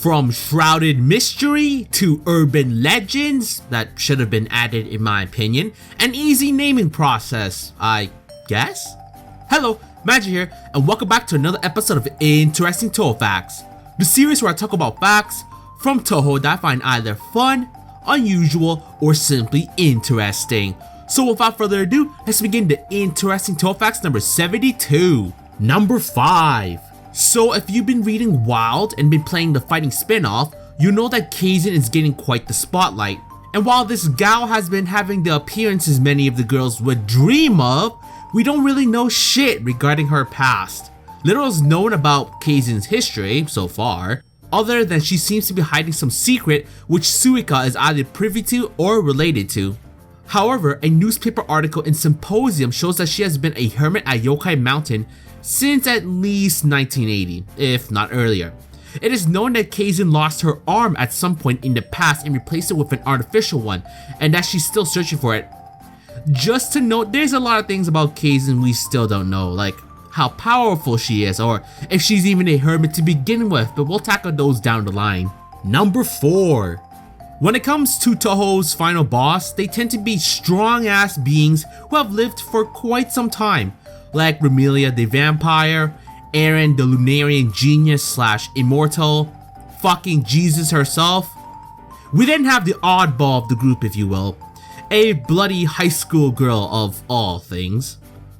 From shrouded mystery to urban legends that should have been added in my opinion. An easy naming process, I guess? Hello, Magi here, and welcome back to another episode of Interesting Touhou Facts, the series where I talk about facts from Touhou that I find either fun, unusual, or simply interesting. So without further ado, let's begin the Interesting Touhou Facts number 72. Number 5. So if you've been reading Wild and been playing the fighting spin-off, you know that Kaizen is getting quite the spotlight. And while this gal has been having the appearances many of the girls would dream of, we don't really know shit regarding her past. Little is known about Kaizen's history so far, other than she seems to be hiding some secret which Suika is either privy to or related to. However, a newspaper article in Symposium shows that she has been a hermit at Yokai Mountain since at least 1980, if not earlier. It is known that Kaizen lost her arm at some point in the past and replaced it with an artificial one, and that she's still searching for it. Just to note, there's a lot of things about Kaizen we still don't know, like how powerful she is or if she's even a hermit to begin with, but we'll tackle those down the line. Number 4. When it comes to Touhou's final boss, they tend to be strong-ass beings who have lived for quite some time, like Remelia the Vampire, Aaron the Lunarian Genius slash Immortal, fucking Jesus herself. We then have the oddball of the group, if you will, a bloody high school girl of all things.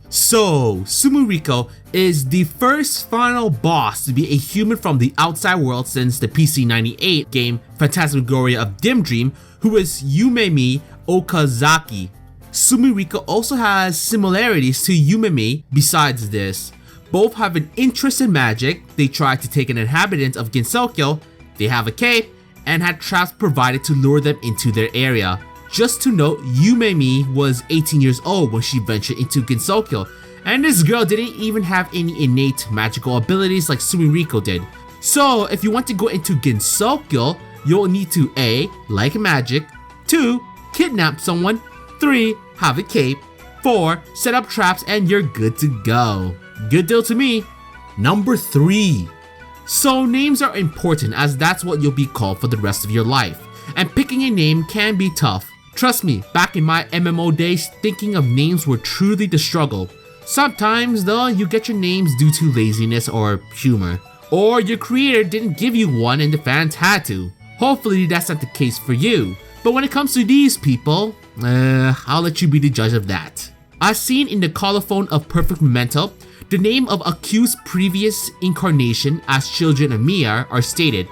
So, Sumuriko is the first final boss to be a human from the outside world since the PC-98 game Phantasmagoria of Dim Dream, who is Yumemi Okazaki. Sumuriko also has similarities to Yumemi. Besides this, both have an interest in magic, they try to take an inhabitant of Gensokyo, they have a cape, and had traps provided to lure them into their area. Just to note, Yumemi was 18 years old when she ventured into Gensokyo, and this girl didn't even have any innate magical abilities like Sumuriko did. So if you want to go into Gensokyo, you'll need to A. like magic, 2. kidnap someone, 3. have a cape, 4. set up traps, and you're good to go. Good deal to me. Number 3. So names are important as that's what you'll be called for the rest of your life, and picking a name can be tough. Trust me, back in my MMO days, thinking of names were truly the struggle. Sometimes though, you get your names due to laziness or humor, or your creator didn't give you one and the fans had to. Hopefully that's not the case for you. But when it comes to these people, I'll let you be the judge of that. As seen in the colophon of Perfect Memento, the name of accused previous incarnation as children of Mia are stated.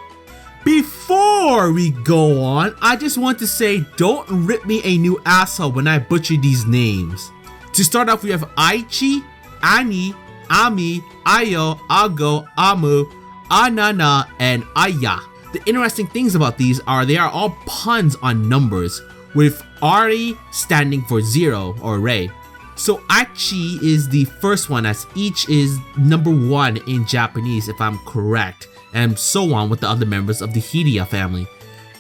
Before we go on, I just want to say don't rip me a new asshole when I butcher these names. To start off, we have Aichi, Ani, Ami, Ayo, Ago, Amu, Anana, and Aya. The interesting things about these are they are all puns on numbers, with Ari standing for 0 or Rei. So Aichi is the first one, as each is number 1 in Japanese if I'm correct, and so on with the other members of the Hidia family.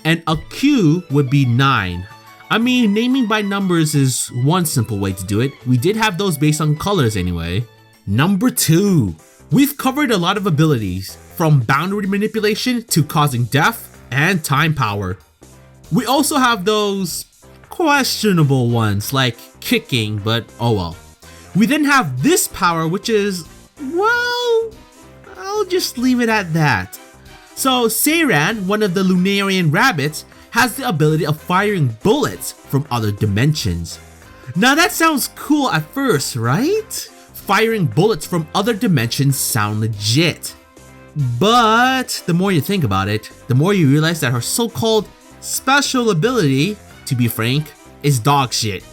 And a Q would be 9. I mean, naming by numbers is one simple way to do it. We did have those based on colors anyway. Number 2. We've covered a lot of abilities, from boundary manipulation to causing death and time power. We also have those questionable ones like kicking, but oh well. We then have this power, which is, well, I'll just leave it at that. So Seiran, one of the Lunarian rabbits, has the ability of firing bullets from other dimensions. Now that sounds cool at first, right? Firing bullets from other dimensions sound legit. But the more you think about it, the more you realize that her so-called special ability, to be frank, is dog shit.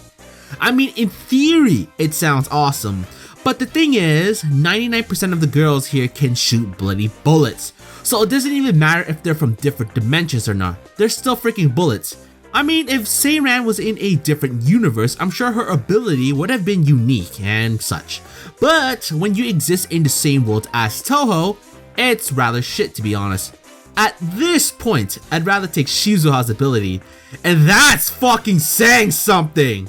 I mean, in theory, it sounds awesome, but the thing is, 99% of the girls here can shoot bloody bullets. So it doesn't even matter if they're from different dimensions or not, they're still freaking bullets. I mean, if Seiran was in a different universe, I'm sure her ability would have been unique and such. But when you exist in the same world as Touhou, it's rather shit, to be honest. At this point, I'd rather take Shizuha's ability, and that's fucking saying something!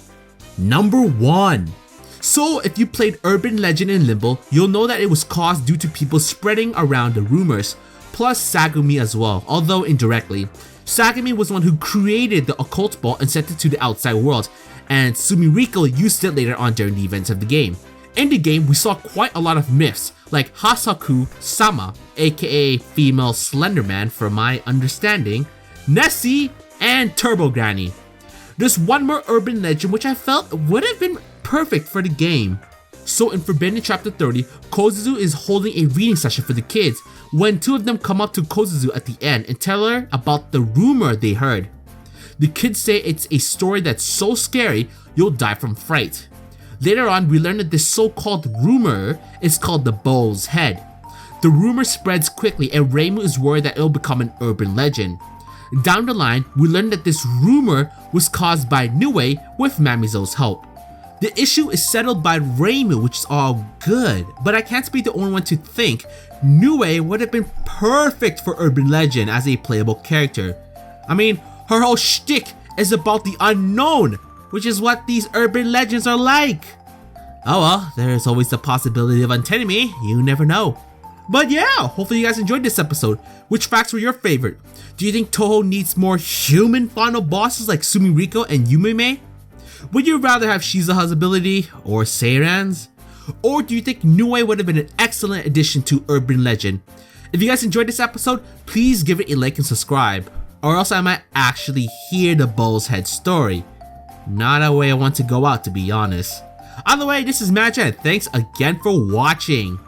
Number 1. So if you played Urban Legend in Limbo, you'll know that it was caused due to people spreading around the rumors, plus Sagumi as well, although indirectly. Sagumi was the one who created the occult ball and sent it to the outside world, and Sumiriko used it later on during the events of the game. In the game, we saw quite a lot of myths, like Hasaku-sama, aka female Slenderman from my understanding, Nessie, and Turbo Granny. There's one more urban legend which I felt would have been perfect for the game. So in Forbidden Chapter 30, Kozuzu is holding a reading session for the kids when two of them come up to Kozuzu at the end and tell her about the rumor they heard. The kids say it's a story that's so scary you'll die from fright. Later on, we learn that this so-called rumor is called the Bull's Head. The rumor spreads quickly and Reimu is worried that it'll become an urban legend. Down the line, we learn that this rumor was caused by Nue with Mamizo's help. The issue is settled by Reimu, which is all good, but I can't be the only one to think Nue would have been perfect for urban legend as a playable character. I mean, her whole shtick is about the unknown, which is what these urban legends are like. Oh well, there's always the possibility of untenning me, you never know. But yeah, hopefully you guys enjoyed this episode. Which facts were your favorite? Do you think Touhou needs more human final bosses like Sumiriko and Yumime? Would you rather have Shizuha's ability or Seiran's? Or do you think Nue would have been an excellent addition to urban legend? If you guys enjoyed this episode, please give it a like and subscribe, or else I might actually hear the Bull's Head story. Not a way I want to go out, to be honest. Either way, this is Magi, and thanks again for watching.